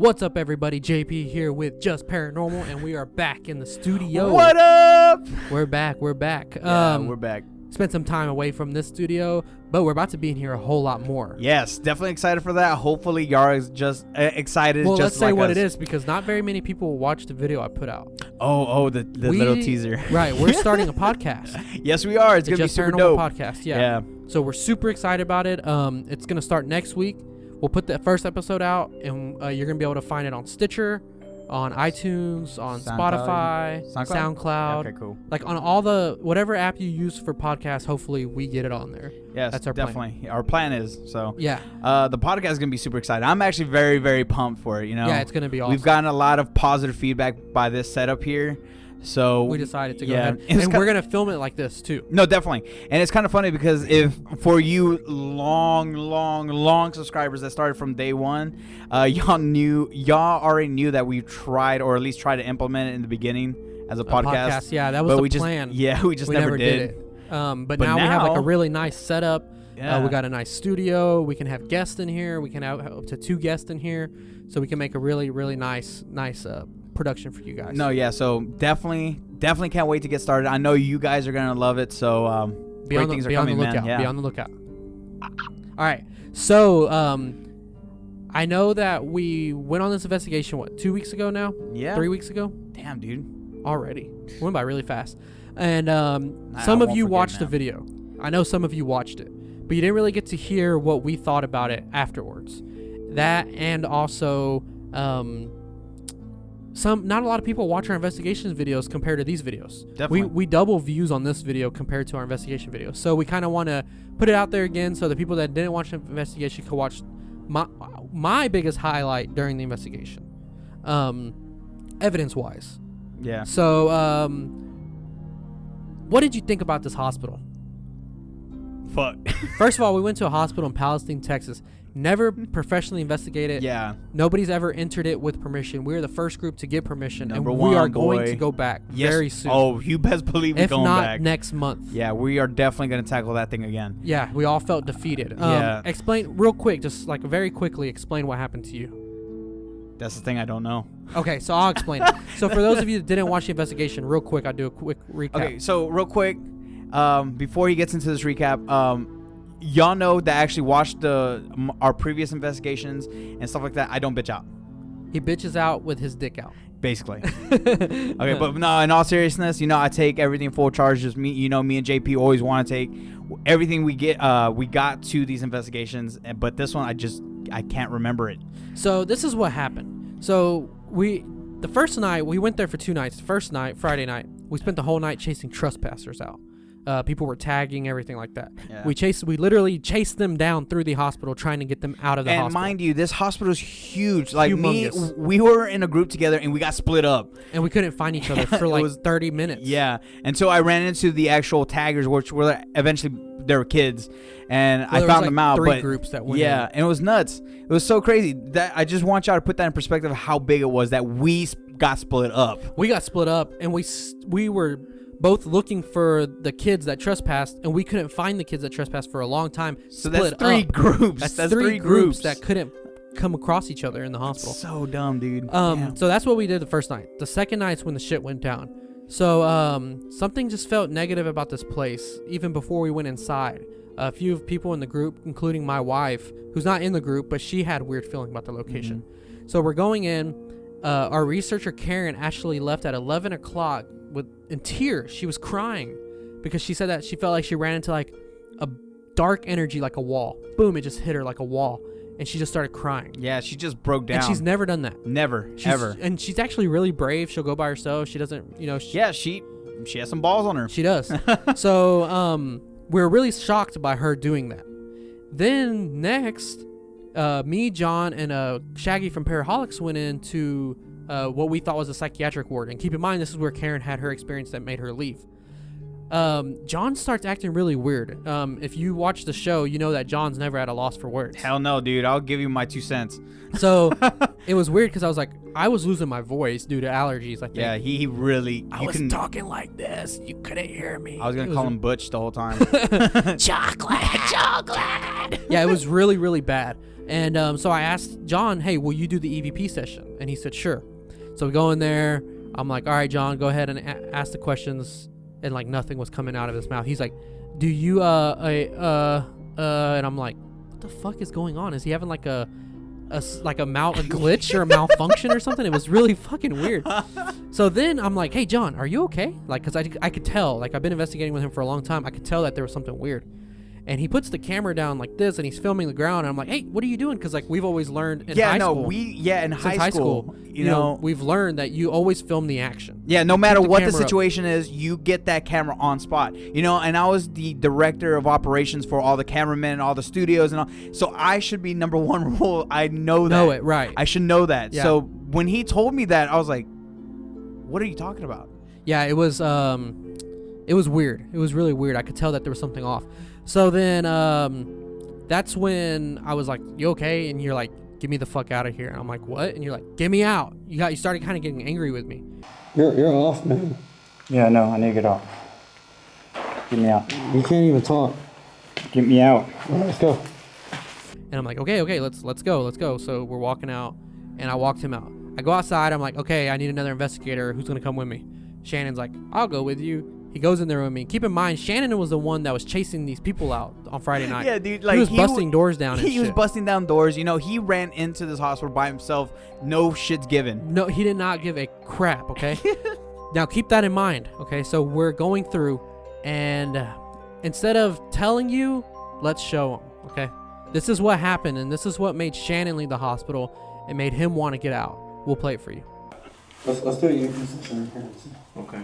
What's up, everybody? JP here with Just Paranormal, and we are back in the studio. What up? We're back. We're back. Spent some time away from this studio, but we're about to be in here a whole lot more. Yes, definitely excited for that. Hopefully, y'all are just excited. Well, just let's say like what us. it is, because not very many people watch the video I put out. The little teaser. Right, we're starting a podcast. Yes, we are. It's The gonna be Just super Paranormal dope. podcast. Yeah. So we're super excited about it. It's gonna start next week. We'll put the first episode out, and you're going to be able to find it on Stitcher, on iTunes, on Spotify, SoundCloud. Okay, cool. Like on all the, whatever app you use for podcasts, hopefully we get it on there. Yes, that's our definitely. plan. Our plan is, so. Yeah. The podcast is going to be super excited. I'm actually very, very pumped for it, you know. Yeah, it's going to be awesome. We've gotten a lot of positive feedback by this setup here. So we decided to go ahead. And we're going to film it like this too. No, definitely. And it's kind of funny because if for you long subscribers that started from day one, y'all already knew that we tried, or at least tried to implement it in the beginning as a podcast. Yeah, that was the plan. We just never did it. But now we have like a really nice setup. Yeah. We got a nice studio. We can have guests in here. We can have up to 2 guests in here. So we can make a really, really nice production for you guys. No, yeah, so definitely can't wait to get started. I know you guys are gonna love it, so great things are coming, man. Be on the lookout. All right, so I know that we went on this investigation 2 weeks ago now? Yeah, 3 weeks ago. Damn, dude, already went by really fast. And some of you watched the video. I know some of you watched it, but you didn't really get to hear what we thought about it afterwards. That, and also not a lot of people watch our investigations videos compared to these videos. Definitely. We double views on this video compared to our investigation video. So we kind of want to put it out there again so the people that didn't watch the investigation could watch my biggest highlight during the investigation, evidence-wise. Yeah. So what did you think about this hospital? Fuck. First of all, we went to a hospital in Palestine, Texas. Never professionally investigated. Yeah. Nobody's ever entered it with permission. We're the first group to get permission, Number and one, we are going to go back very soon. Oh, you best believe we're going back. If not next month. Yeah, we are definitely going to tackle that thing again. Yeah, we all felt defeated. Yeah. Explain real quick, just like very quickly, explain what happened to you. That's the thing I don't know. Okay, so I'll explain it. So for those of you that didn't watch the investigation, real quick, I'll do a quick recap. Okay, so real quick, before he gets into this recap, y'all know that I actually watched our previous investigations and stuff like that. I don't bitch out. He bitches out with his dick out. Basically. Okay, but no, in all seriousness, I take everything full charge. Just me, me and JP always want to take everything we get. We got to these investigations, but this one, I can't remember it. So this is what happened. So the first night, we went there for 2 nights. The first night, Friday night, we spent the whole night chasing trespassers out. People were tagging, everything like that. Yeah. We literally chased them down through the hospital, trying to get them out of the hospital. And mind you, this hospital is huge. Like humongous. we were in a group together and we got split up. And we couldn't find each other for like 30 minutes. Yeah. And so I ran into the actual taggers, which were eventually they were kids, and I found them out. 3 groups that went in. And it was nuts. It was so crazy. That I just want y'all to put that in perspective of how big it was that we got split up. We got split up, and we were both looking for the kids that trespassed, and we couldn't find the kids that trespassed for a long time. So that's 3 groups. That's 3 groups that couldn't come across each other in the hospital. So dumb, dude. So that's what we did the first night. The second night's when the shit went down. So something just felt negative about this place even before we went inside. A few people in the group, including my wife, who's not in the group, but she had a weird feeling about the location. Mm-hmm. So we're going in. Our researcher Karen actually left at 11 o'clock in tears. She was crying because she said that she felt like she ran into like a dark energy, like a wall. Boom, it just hit her like a wall, and she just started crying. Yeah, she just broke down. And she's never done that. Never, ever. And she's actually really brave. She'll go by herself. She doesn't, she has some balls on her. She does. So we're really shocked by her doing that. Then next, me, John, and Shaggy from Paraholics went into what we thought was a psychiatric ward. And keep in mind, this is where Karen had her experience that made her leave. John starts acting really weird. If you watch the show, you know that John's never at a loss for words. Hell no, dude. I'll give you my 2 cents. So it was weird because I was losing my voice due to allergies, I think. Yeah, he really... I was talking like this. You couldn't hear me. I was going to call him Butch the whole time. Chocolate. Yeah, it was really, really bad. And so I asked John, hey, will you do the EVP session? And he said, sure. So we go in there. I'm like, all right, John, go ahead and ask the questions. And like nothing was coming out of his mouth. He's like, do you, and I'm like, what the fuck is going on? Is he having like a glitch or a malfunction or something? It was really fucking weird. So then I'm like, hey, John, are you okay? Like, cause I could tell, like I've been investigating with him for a long time. I could tell that there was something weird. And he puts the camera down like this, and he's filming the ground. And I'm like, "Hey, what are you doing?" Because like we've always learned in high school. In high school, you know, we've learned that you always film the action. Yeah, no matter what the situation is, you get that camera on spot. You know, and I was the director of operations for all the cameramen and all the studios and all. So I should be number one rule. I know that. Know it, right? I should know that. Yeah. So when he told me that, I was like, "What are you talking about?" Yeah, it was weird. It was really weird. I could tell that there was something off. So then that's when I was like, you okay? And you're like, get me the fuck out of here. And I'm like, what? And you're like, get me out. You started kind of getting angry with me. You're off, man. Yeah, no, I need to get off. Get me out. You can't even talk. Get me out. All right, let's go. And I'm like, okay, let's go. So we're walking out, and I walked him out. I go outside. I'm like, okay, I need another investigator. Who's gonna come with me? Shannon's like, I'll go with you. He goes in there with me. Keep in mind, Shannon was the one that was chasing these people out on Friday night. Yeah, dude. Like he was busting doors down. He was busting down doors. You know, he ran into this hospital by himself. No shit's given. No, he did not give a crap. Okay. Now keep that in mind. Okay, so we're going through, and instead of telling you, let's show him. Okay, this is what happened, and this is what made Shannon leave the hospital and made him want to get out. We'll play it for you. Let's do it. Okay.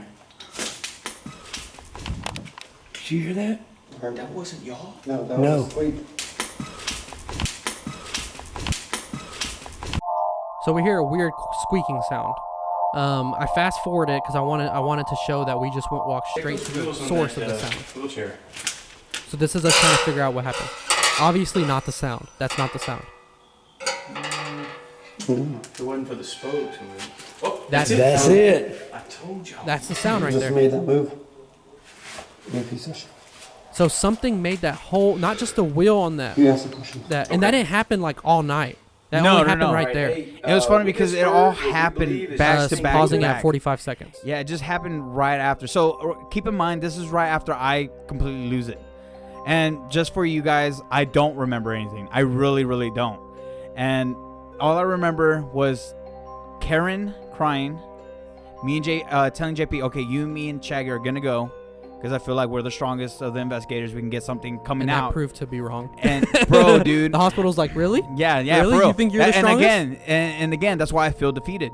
Did you hear that? That wasn't y'all? No, that No. was sweet. So we hear a weird squeaking sound. I fast forwarded it because I wanted to show that we just walked straight to the source of the sound. Wheelchair. So this is us trying to figure out what happened. Obviously not the sound. That's not the sound. If it wasn't for the spokes. Oh, That's it. I told y'all. That's the sound right Just there. made that move. EVP session. So something made that whole, not just the wheel on that, You asked the question. and that didn't happen like all night. That No, only no, happened no. right there. It was funny because it all happened back to back. Pausing to at back. 45 seconds. Yeah, it just happened right after. So keep in mind, this is right after I completely lose it. And just for you guys, I don't remember anything. I really, really don't. And all I remember was Karen crying, me and Jay telling JP, okay, you, me, and Chaggy are gonna go because I feel like we're the strongest of the investigators. We can get something coming And that out. proved to be wrong. And bro, dude, The hospital's like, really? yeah, Really? for real. You think you're the and strongest? again, and again, that's why I feel defeated,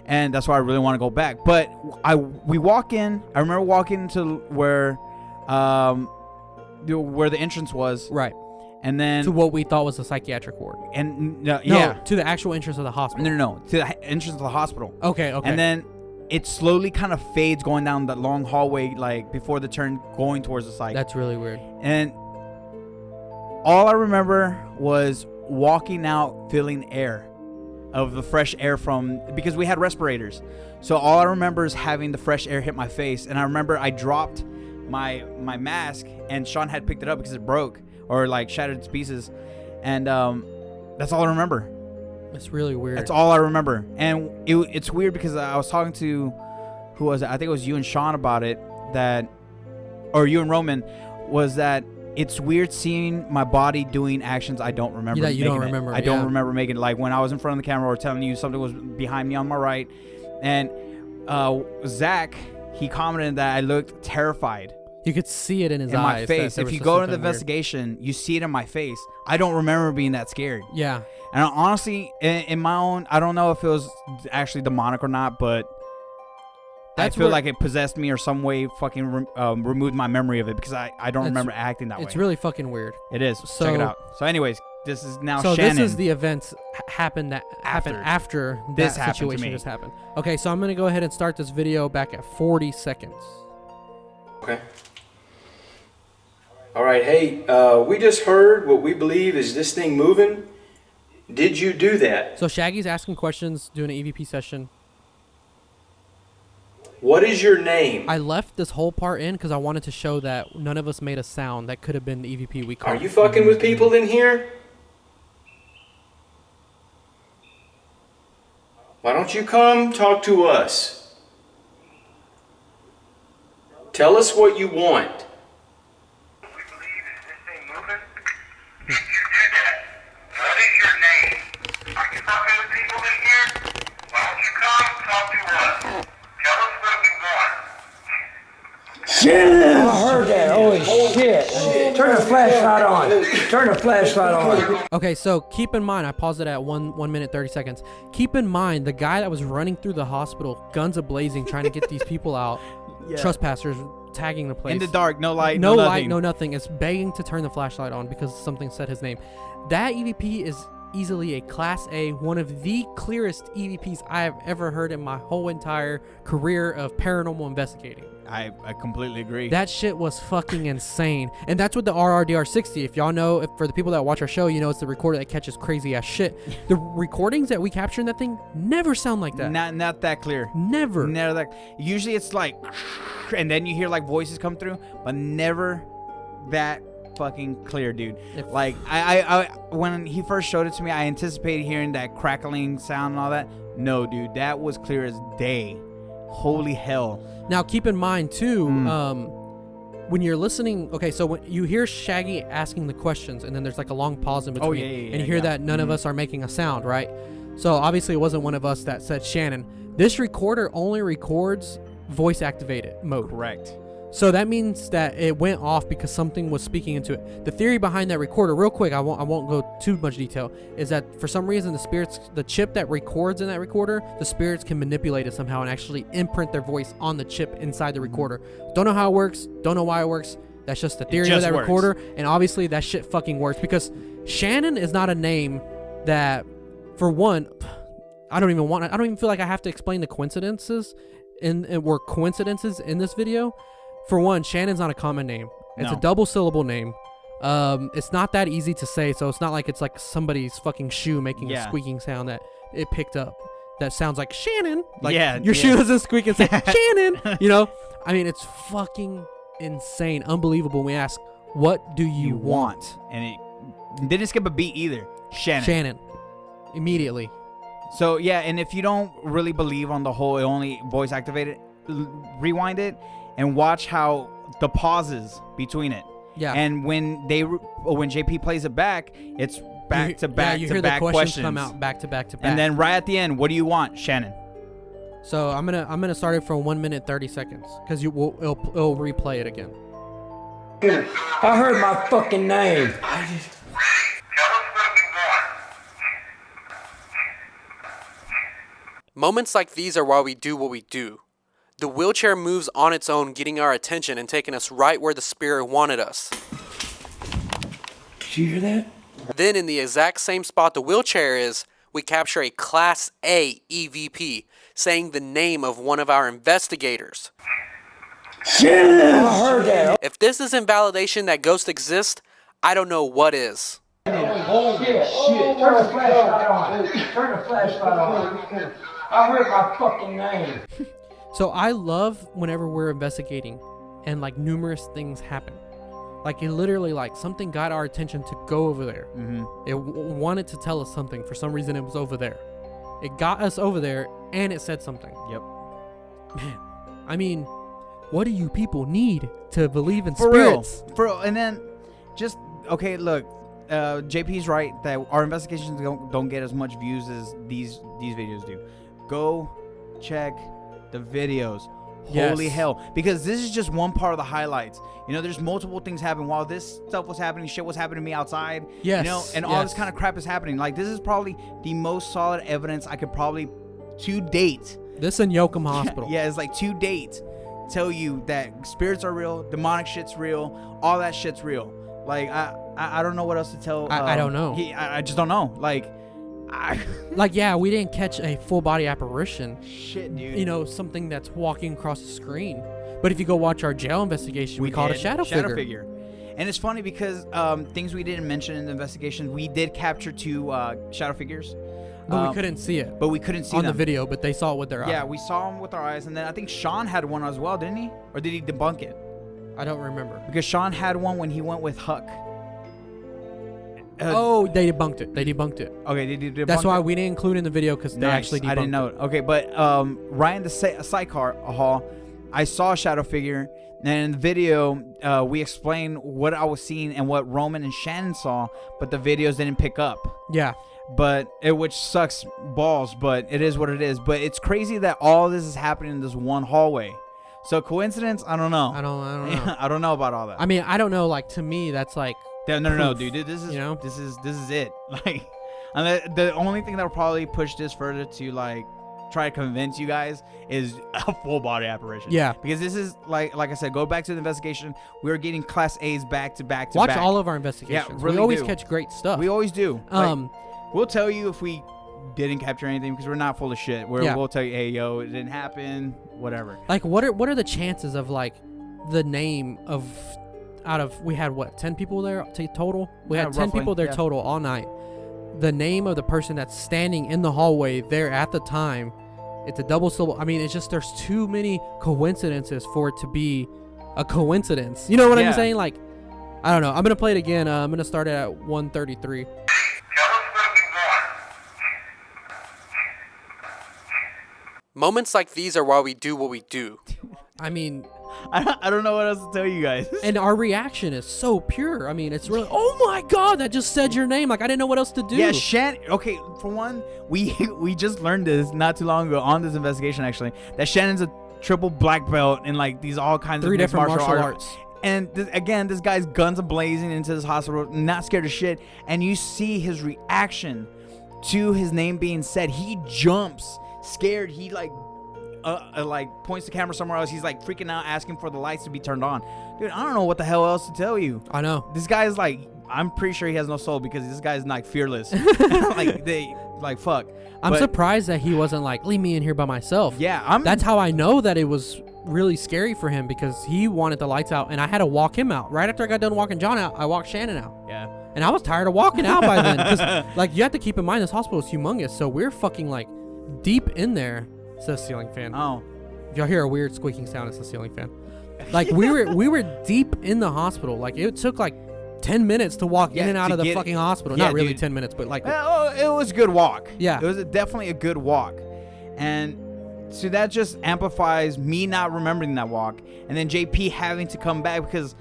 and that's why I really want to go back. But we walk in. I remember walking to where the entrance was, Right. and then To what we thought was a psychiatric ward. and No, yeah, to the actual entrance of the hospital. no, to the entrance of the hospital. Okay. And then it slowly kind of fades going down that long hallway, like before the turn going towards the psych. That's really weird. And all I remember was walking out feeling air of the fresh air because we had respirators. So all I remember is having the fresh air hit my face. And I remember I dropped my mask and Sean had picked it up because it broke or like shattered to pieces. And that's all I remember. It's really weird. That's all I remember. And it's weird because I was talking to, who was it? I think it was you and Sean about it, or you and Roman, was that it's weird seeing my body doing actions I don't remember. That you don't making it. remember, I don't yeah. remember making it. Like when I was in front of the camera or telling you something was behind me on my right. And Zach, he commented that I looked terrified. You could see it in his In eyes. my face. If you go into the investigation, you see it in my face. I don't remember being that scared. Yeah. And honestly, in my own, I don't know if it was actually demonic or not, but I feel like it possessed me or some way fucking removed my memory of it because I don't remember acting that way. It's really fucking weird. It is. So- Check it out. So anyways, this is now So Shannon. this is the events happened after This that happened to situation me. just happened. Okay, so I'm gonna go ahead and start this video back at 40 seconds. Okay. All right. Hey, we just heard what we believe is this thing moving. Did you do that? So Shaggy's asking questions, doing an EVP session. What is your name? I left this whole part in because I wanted to show that none of us made a sound that could have been the EVP we called. Are you fucking with people in here? Why don't you come talk to us? Tell us what you want. We believe is this thing moving? If you do that, what is your name? Are you fucking with people in here? Why don't you come talk to us? Tell us what you want. I heard that. Holy shit. Turn the flashlight on. Turn the flashlight on. Okay, so keep in mind, I paused it at 1 minute 30 seconds. Keep in mind, the guy that was running through the hospital, guns a-blazing, trying to get these people out, trespassers tagging the place. In the dark, no light, no no light, nothing. no nothing. Is begging to turn the flashlight on because something said his name. That EVP is easily a Class A, one of the clearest EVPs I have ever heard in my whole entire career of paranormal investigating. I completely agree. That shit was fucking insane. And that's what the RRDR60, if y'all know, if for the people that watch our show, you know it's the recorder that catches crazy ass shit. The recordings that we capture in that thing never sound like that. Not that clear. Never. Never that. Usually it's like, and then you hear like voices come through, but never that fucking clear, dude. Like I when he first showed it to me, I anticipated hearing that crackling sound and all that. No, dude, that was clear as day. Holy hell. Now keep in mind too, when you're listening, okay, so when you hear Shaggy asking the questions and then there's like a long pause in between, and you hear that none of us are making a sound, right? So obviously it wasn't one of us that said Shannon. This recorder only records voice activated mode. Correct. So that means that it went off because something was speaking into it. The theory behind that recorder, real quick, I won't go too much detail, is that for some reason the chip that records in that recorder, the spirits can manipulate it somehow and actually imprint their voice on the chip inside the recorder. Don't know how it works, don't know why it works. That's just the theory of that recorder, and obviously that shit fucking works because Shannon is not a name that, for one, I don't even feel like I have to explain the coincidences in this video. For one, Shannon's not a common name. It's a double syllable name. It's not that easy to say, so it's not like it's like somebody's fucking shoe making a squeaking sound that it picked up. That sounds like Shannon. Like your shoe doesn't squeak and say Shannon. You know? I mean, it's fucking insane, unbelievable. We ask, what do you want? And it didn't skip a beat either. Shannon. Immediately. So yeah, and if you don't really believe on the whole, it only voice activated, rewind it and watch how the pauses between it. Yeah. And when JP plays it back, it's back to back you to hear back the questions come out back to back to back. And then right at the end, what do you want, Shannon? So I'm gonna start it from 1 minute 30 seconds because it'll replay it again. I heard my fucking name. Tell us what you want. Moments like these are why we do what we do. The wheelchair moves on its own, getting our attention and taking us right where the spirit wanted us. Did you hear that? Then in the exact same spot the wheelchair is, we capture a Class A EVP, saying the name of one of our investigators. I heard that. If this isn't validation that ghosts exist, I don't know what is. Holy shit. Turn the flashlight on. Turn the flashlight on. I heard my fucking name. So I love whenever we're investigating and like numerous things happen. Like it literally, like something got our attention to go over there. It wanted to tell us something. For some reason it was over there. It got us over there and it said something. Yep. Man, I mean, what do you people need to believe in For spirits? real. For real. And then just, okay, look, JP's right that our investigations don't get as much views as these videos do. Go check the videos. Holy hell. Because this is just one part of the highlights. You know, there's multiple things happening. While this stuff was happening, shit was happening to me outside. Yes. You know, and all this kind of crap is happening. Like, this is probably the most solid evidence I could probably, to date. This in Yoakum Hospital. Yeah, it's like to date, tell you that spirits are real, demonic shit's real, all that shit's real. Like, I don't know what else to tell. I don't know. I just don't know. Like, like, yeah, we didn't catch a full body apparition. Shit, dude. You know, something that's walking across the screen. But if you go watch our jail investigation, we caught a shadow figure. And it's funny because things we didn't mention in the investigation, we did capture 2 shadow figures. But we couldn't see it. But we couldn't see on them the video, but they saw it with their eyes. Yeah, we saw them with our eyes. And then I think Sean had one as well, didn't he? Or did he debunk it? I don't remember. Because Sean had one when he went with Huck. Oh, they debunked it. They debunked it. Okay, they did. That's why we didn't include it in the video because they actually debunked I didn't know it. Okay, but Ryan, the sidecar hall, I saw a shadow figure, and in the video, we explained what I was seeing and what Roman and Shannon saw, but the videos didn't pick up. Yeah. But which sucks balls, but it is what it is. But it's crazy that all this is happening in this one hallway. So coincidence? I don't know. I don't know. I don't know about all that. I mean, I don't know. Like, to me, that's like. No, dude. This is, you know? this is it. Like, and the only thing that will probably push this further to like try to convince you guys is a full body apparition. Yeah. Because this is like I said, go back to the investigation. We were getting class A's back to back to Watch back. all of our investigations. Yeah, really we always do. catch great stuff. We always do. We'll tell you if we didn't capture anything because we're not full of shit. We'll tell you, hey, yo, it didn't happen, whatever. Like, what are the chances of like the name of out of we had what 10 people there total? We had 10 roughly, people there yeah. total all night. The name of the person that's standing in the hallway there at the time, it's a double syllable. I mean, it's just there's too many coincidences for it to be a coincidence. You know what I'm saying? Like, I don't know. I'm gonna play it again. I'm gonna start it at 133. Tell us what you want. Moments like these are why we do what we do. I mean, I don't know what else to tell you guys. and our reaction is so pure. I mean, it's really, oh my god, that just said your name. Like, I didn't know what else to do. Yeah, Shannon. Okay, for one, we just learned this not too long ago on this investigation actually that Shannon's a triple black belt in like these all kinds of 3 mixed different martial arts. And this guy's guns are blazing into this hospital, not scared of shit. And you see his reaction to his name being said. He jumps, scared. He like points the camera somewhere else. He's like freaking out, asking for the lights to be turned on. Dude, I don't know what the hell else to tell you. I know. This guy's like, I'm pretty sure he has no soul because this guy's like fearless. Fuck. I'm surprised that he wasn't like, leave me in here by myself. Yeah, That's how I know that it was really scary for him because he wanted the lights out and I had to walk him out. Right after I got done walking John out, I walked Shannon out. Yeah. And I was tired of walking out by then. Because, like, you have to keep in mind this hospital is humongous. So we're fucking, like, deep in there. It's a ceiling fan. Oh. If y'all hear a weird squeaking sound, it's a ceiling fan. Like, we were deep in the hospital. Like, it took, like, 10 minutes to walk in and out of the fucking hospital. Yeah, Not really dude. 10 minutes, but, like. It was a good walk. Yeah. It was definitely a good walk. And so that just amplifies me not remembering that walk. And then JP having to come back because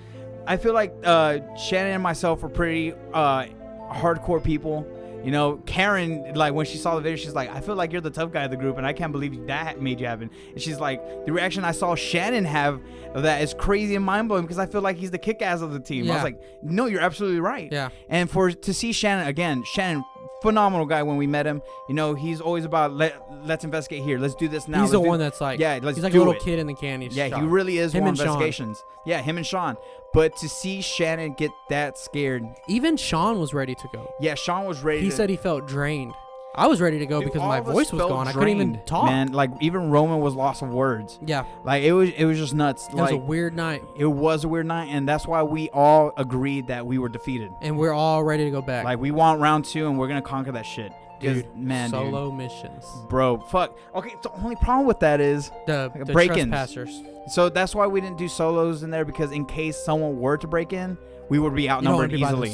I feel like Shannon and myself are pretty hardcore people. You know, Karen, like, when she saw the video, she's like, I feel like you're the tough guy of the group, and I can't believe that made you happen. And she's like, the reaction I saw Shannon have of that is crazy and mind-blowing because I feel like he's the kick-ass of the team. I was like, no, you're absolutely right. Yeah. And to see Shannon, phenomenal guy when we met him. You know, he's always about, let's investigate here. Let's do this now. He's the one that's like, yeah, let's he's like do a little it. kid in the candy shop. Yeah, he really is Him more and Sean. investigations. Yeah, him and Sean. But to see Shannon get that scared. Even Sean was ready to go. Yeah, Sean was ready. He said he felt drained. I was ready to go because my voice was gone. I couldn't even talk. Man, like even Roman was lost of words. Yeah. Like it was just nuts. It was a weird night. It was a weird night, and that's why we all agreed that we were defeated. And we're all ready to go back. Like we want round 2, and we're gonna conquer that shit. Dude, solo missions. Bro, fuck. Okay, the only problem with that is the break-ins. Trespassers. So that's why we didn't do solos in there because in case someone were to break in, we would be outnumbered easily.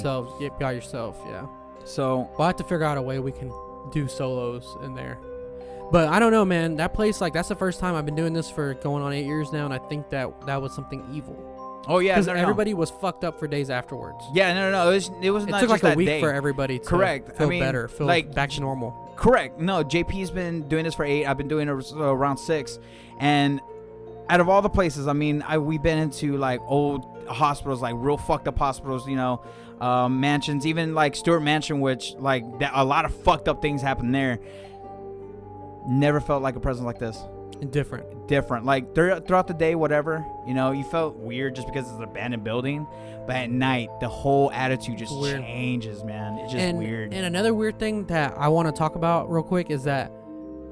By yourself, yeah. So we'll have to figure out a way we can do solos in there. But I don't know, man. That place, like, that's the first time I've been doing this for going on 8 years now, and I think that was something evil. Oh yeah, because everybody was fucked up for days afterwards. Yeah, no. It was not took just like a week day. for everybody to feel better, feel like back to normal. Correct. No, JP's been doing this for 8. I've been doing it around 6, and out of all the places, I mean, we've been into like old hospitals, like real fucked up hospitals, you know, mansions, even like Stewart Mansion, which like a lot of fucked up things happen there. Never felt like a presence like this. Different. Like throughout the day, whatever, you know, you felt weird just because it's an abandoned building, but at night the whole attitude just changes, man. It's just weird. And another weird thing that I want to talk about real quick is that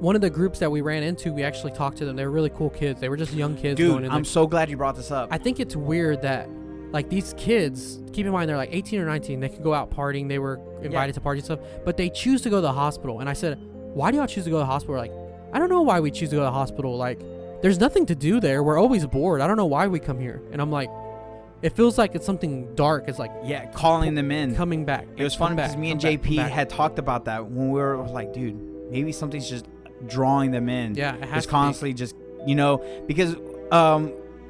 one of the groups that we ran into, we actually talked to them. They were really cool kids. They were just young kids. Dude, I'm so glad you brought this up. I think it's weird that like these kids, keep in mind they're like 18 or 19, they could go out partying, they were invited to parties and stuff, but they choose to go to the hospital. And I said, why do y'all choose to go to the hospital? Like, I don't know why we choose to go to the hospital. Like, there's nothing to do there. We're always bored. I don't know why we come here. And I'm like, It feels like it's something dark. It's like Yeah, calling them in. coming back. It was funny because me and JP had talked about that when we were like, dude, maybe something's just drawing them in. Yeah, it has just to be. constantly just, because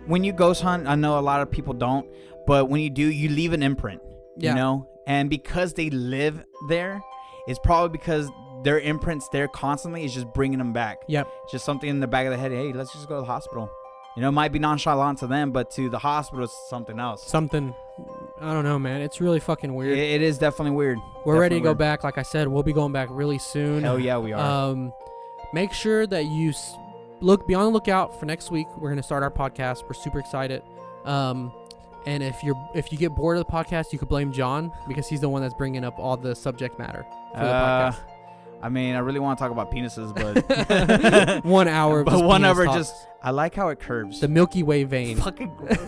when you ghost hunt, I know a lot of people don't, but when you do, you leave an imprint, Yeah. and because they live there, it's probably because their imprints there constantly is just bringing them back. Yep. It's just something in the back of the head. Hey, let's just go to the hospital. It might be nonchalant to them, but to the hospital, it's something else. Something. I don't know, man. It's really fucking weird. It is definitely weird. We're ready to go Definitely back. Like I said, we'll be going back really soon. weird. Hell yeah, we are. Make sure that you be on the lookout for next week. We're gonna start our podcast. We're super excited. And if you get bored of the podcast, you could blame John because he's the one that's bringing up all the subject matter for the podcast. I mean, I really want to talk about penises, but 1 hour. Of but just 1 penis hour talk. just. I like how it curves. The Milky Way vein. Fucking. If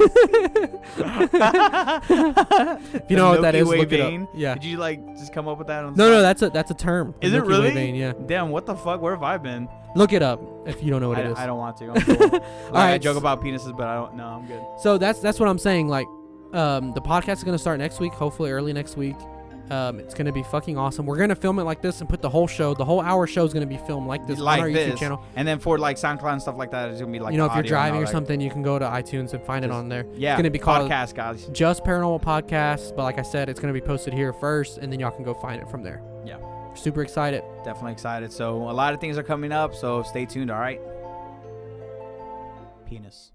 you know what that is, look it up. Yeah. Did you just come up with that? On the No, spot? that's a term. The Is it Milky Way really? vein, yeah. Damn, what the fuck? Where have I been? Look it up if you don't know what it is. I don't want to. I'm cool. I right, joke about penises, but I don't. No, I'm good. So that's what I'm saying. Like, the podcast is gonna start next week, hopefully early next week. It's gonna be fucking awesome. We're gonna film it like this and put the whole hour show is gonna be filmed like this on our YouTube channel. And then for SoundCloud and stuff like that, it's gonna be like If you're audio and driving all or that. something, you can go to iTunes and find it on there. Yeah, it's gonna be called podcast, guys. Just Paranormal Podcast. But like I said, it's gonna be posted here first, and then y'all can go find it from there. Yeah, We're super excited. definitely excited. So a lot of things are coming up. So stay tuned. All right. Penis.